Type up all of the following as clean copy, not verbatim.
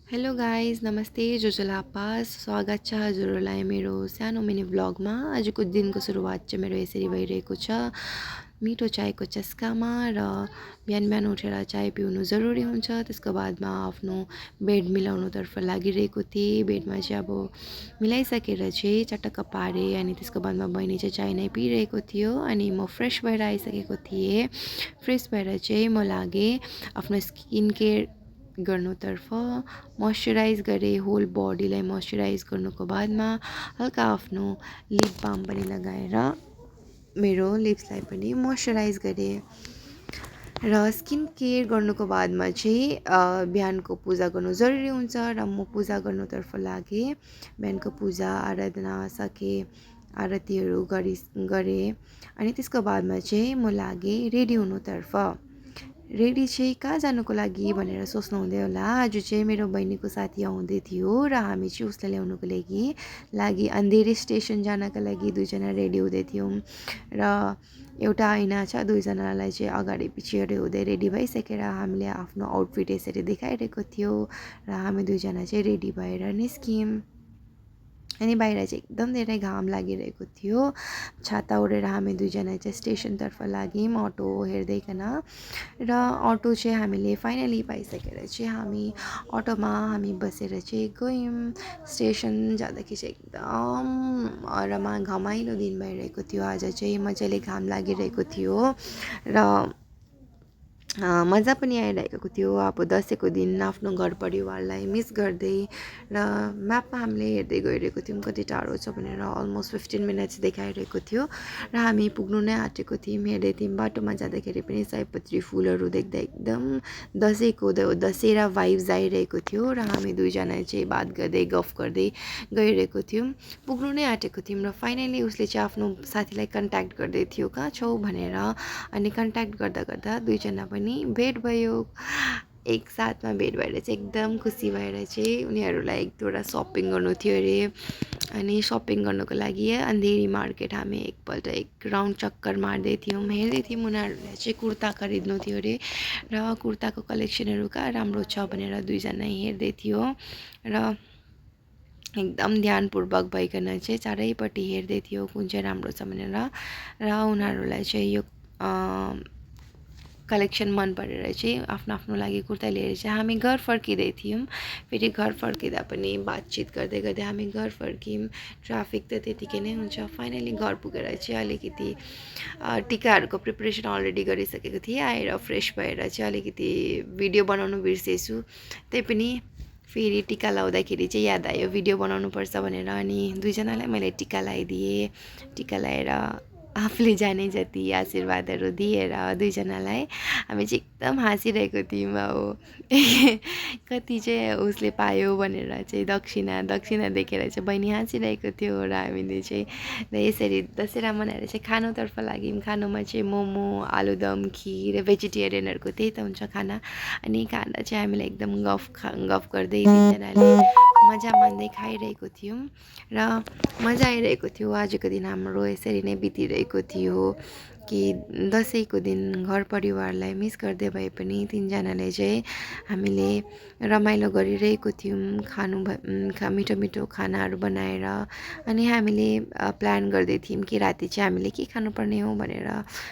Hello guys नमस्ते जोजोलापा स्वागत छ हजुरहरूलाई मेरो सानो मिनी भ्लगमा। आजको दिनको सुरुवात चाहिँ मेरो यसरी भइरहेको छ मिठो चायको चस्कामा र बिहान बिहान उठेर चाय पिउनु जरुरी हुन्छ। त्यसको बादमा आफ्नो बेड मिलाउनुतर्फ लागिरहेको थिएँ। बेडमा चाहिँ अब मिलाइसकेर चाहिँ चटक्क पारेँ अनि त्यसको बादमा बहिनी चाहिँ चाय नै पिइरहेको थियो अनि म फ्रेस भएर आइसकेको थिएँ। फ्रेस भएर चाहिँ म लागेँ आफ्नो स्किन केयर गर्नुतर्फ। मोइस्चराइज गरेँ, होल बडीलाई मोइस्चराइज गर्नुको बादमा हल्का आफ्नो लिप बाम पनि लगाएर मेरो लिप्सलाई पनि मोइस्चराइज गरेँ। र स्किन केयर गर्नुको बादमा चाहिँ बिहानको पूजा गर्नु जरुरी हुन्छ र म पूजा गर्नुतर्फ लागेँ। बिहानको पूजा आराधना सकेँ, आरतीहरू गरेँ अनि त्यसको बादमा चाहिँ म लागेँ रेडी हुनुतर्फ। रेडी चाहिँ कहाँ जानुको लागि भनेर सोच्नुहुँदै होला। आज चाहिँ मेरो बहिनीको साथी आउँदै थियो र हामी चाहिँ उसलाई ल्याउनुको लागि अँधेरी स्टेसन जानका लागि दुईजना रेडी हुँदै थियौँ। र एउटा ऐना छ, दुईजनालाई चाहिँ अगाडि पछाडि हुँदै रेडी भइसकेर हामीले आफ्नो आउटफिट यसरी देखाइरहेको थियो र हामी दुईजना चाहिँ रेडी भएर निस्क्यौँ। अनि बाहिर चाहिँ एकदम धेरै घाम लागिरहेको थियो। छाता ओढेर हामी दुईजना चाहिँ स्टेसनतर्फ लाग्यौँ अटो हेर्दैकन। र अटो चाहिँ हामीले फाइनली पाइसकेर चाहिँ अटोमा हामी बसेर चाहिँ गयौँ। स्टेसन जाँदाखेरि चाहिँ एकदम घमाइलो दिन भइरहेको थियो। आज चाहिँ मजाले घाम लागिरहेको थियो र मजा पनि आइरहेको थियो। अब दसैँको दिन आफ्नो घर परिवारलाई मिस गर्दै र म्यापमा हामीले हेर्दै गइरहेको थियौँ कति टाढो छ भनेर। अलमोस्ट 15 मिनट्स देखाइरहेको थियो र हामी पुग्नु नै आँटेको थियौँ। हेर्दै थियौँ बाटोमा जाँदाखेरि पनि सयपत्री फुलहरू देख्दा एकदम दसैँको दशहरा भाइब्स आइरहेको थियो र हामी दुईजना चाहिँ बात गर्दै गफ गर्दै गइरहेको थियौँ। पुग्नु नै आँटेको थियौँ र फाइनली उसले चाहिँ आफ्नो साथीलाई कन्ट्याक्ट गर्दै थियो कहाँ छौ भनेर। अनि कन्ट्याक्ट गर्दा गर्दा दुईजना पनि भेट भयो। एक साथमा भेट भएर चाहिँ एकदम खुसी भएर चाहिँ उनीहरूलाई एक दुईवटा सपिङ गर्नु थियो अरे। अनि सपिङ गर्नुको लागि अँधेरी मार्केट हामी एक राउन्ड चक्कर मार्दै थियौँ। हेर्दै थियौँ उनीहरूलाई चाहिँ कुर्ता खरिद्नु थियो अरे र कुर्ताको कलेक्सनहरू कहाँ राम्रो छ भनेर दुईजना हेर्दै थियो र एकदम ध्यानपूर्वक भइकन चाहिँ चारैपट्टि हेर्दै थियो कुन चाहिँ राम्रो छ भनेर। र उनीहरूलाई चाहिँ यो कलेक्सन मन परेर चाहिँ आफ्नो लागि कुर्ता लिएर चाहिँ हामी घर फर्किँदै थियौँ। फेरि घर फर्किँदा पनि बातचित गर्दै गर्दै हामी घर फर्क्यौँ। ट्राफिक त त्यतिकै नै हुन्छ। फाइनली घर पुगेर चाहिँ अलिकति टिकाहरूको प्रिपरेसन अलरेडी गरिसकेको थिएँ। आएर फ्रेस भएर चाहिँ अलिकति भिडियो बनाउनु बिर्सेछु। त्यही पनि फेरि टिका लाउँदाखेरि चाहिँ याद आयो भिडियो बनाउनु पर्छ भनेर। अनि दुईजनालाई मैले टिका लगाइदिएँ। टिका लगाएर आफूले जाने जति आशीर्वादहरू दिएर दुईजनालाई हामी चाहिँ एकदम हाँसिरहेको थियौँ। अब कति चाहिँ उसले पायो भनेर चाहिँ दक्षिणा देखेर चाहिँ बहिनी हाँसिरहेको थियो र हामीले चाहिँ यसरी दशहरा मनाएर चाहिँ खानुतर्फ लाग्यौँ। खानुमा चाहिँ मोमो, आलुदम, खिर, भेजिटेरियनहरूको त्यही त हुन्छ खाना। अनि खाना चाहिँ हामीले एकदम गफ गर्दै तिनजनाले मजा मान्दै खाइरहेको थियौँ र मजा आइरहेको थियो। आजको दिन हाम्रो यसरी नै बितिरहेको थियो कि दसैँको दिन घर परिवारलाई मिस गर्दै भए पनि तिनजनाले चाहिँ हामीले रमाइलो गरिरहेको थियौँ। मिठो मिठो खानाहरू बनाएर अनि हामीले प्लान गर्दै थियौँ कि राति चाहिँ हामीले के खानुपर्ने हो भनेर।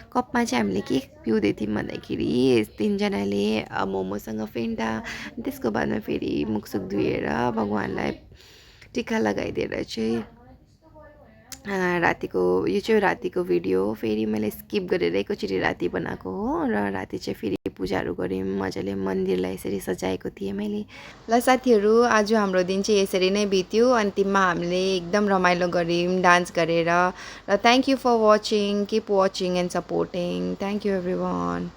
कपमा चाहिँ हामीले के पिउँदै थियौँ भन्दाखेरि तिनजनाले मोमोसँग फेन्टा, त्यसको बादमा फेरि मुखसुख धोएर भगवानलाई टिका लगाइदिएर चाहिँ यो चाहिँ रातिको भिडियो हो। फेरि मैले स्किप गरेर एकैचोटि राति बनाएको हो र राति चाहिँ फेरि पूजाहरू गऱ्यौँ। मजाले मन्दिरलाई यसरी सजाएको थिएँ मैले। ल साथीहरू, आज हाम्रो दिन चाहिँ यसरी नै बित्यो। अन्तिममा हामीले एकदम रमाइलो गऱ्यौँ डान्स गरेर। र thank you for watching, keep watching and supporting. Thank you every one.